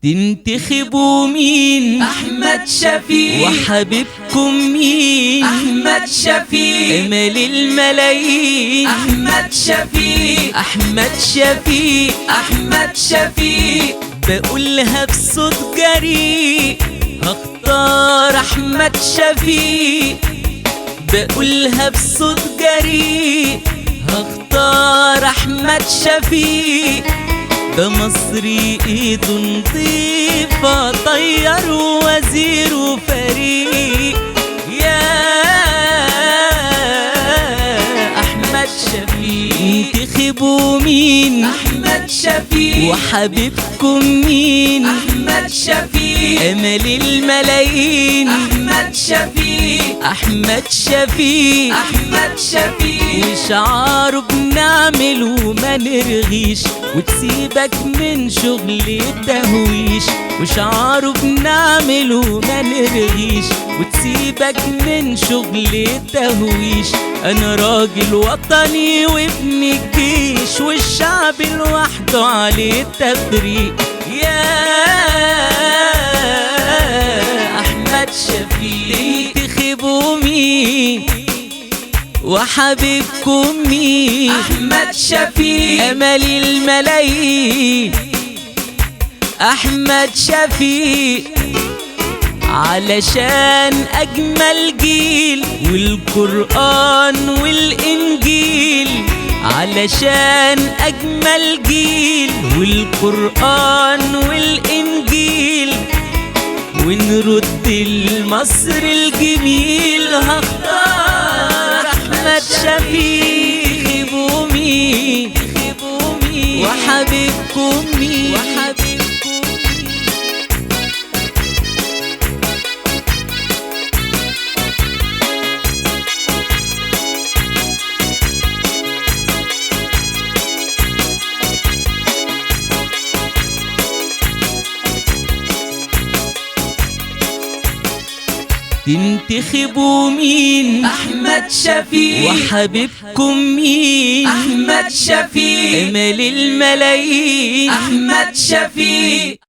تنتخبوا مين؟ أحمد شفيق. وحبيبكم مين؟ أحمد شفيق. أمل الملايين؟ أحمد شفيق. أحمد شفيق. أحمد شفيق. بقولها بصوت جريء، هختار أحمد شفيق. بقولها بصوت جريء، هختار أحمد شفيق. ده مصري ايده نضيفة، طير ووزير وفريق. يا أحمد شفيق. انتخبوا مين؟ أحمد شفيق. وحبيبكم مين؟ أحمد شفيق. أمل الملايين؟ أحمد شفيق. أحمد شفيق. أحمد شفيق. وشعاره بنعمل وما نرغيش، وتسيبك من شغل التهويش. وشعاره بنعمل وما نرغيش، وتسيبك من شغل التهويش. أنا راجل وطني وابن الجيش، والشعب لوحده عليه التفريق. يا أحمد شفيق. انتخبوا مين؟ وحبيبكم مين؟ أحمد شفيق. أمل الملايين؟ أحمد شفيق. علشان أجمل جيل، والقرآن والإنجيل. علشان أجمل جيل، والقرآن والإنجيل. ونرد لمصر الجميل، هختار أحمد شفيق. انتخبوا مين؟ وحبيبكم مين؟ تنتخبوا مين؟ أحمد شفيق. وحبيبكم مين؟ أحمد شفيق. أمل الملايين؟ أحمد شفيق.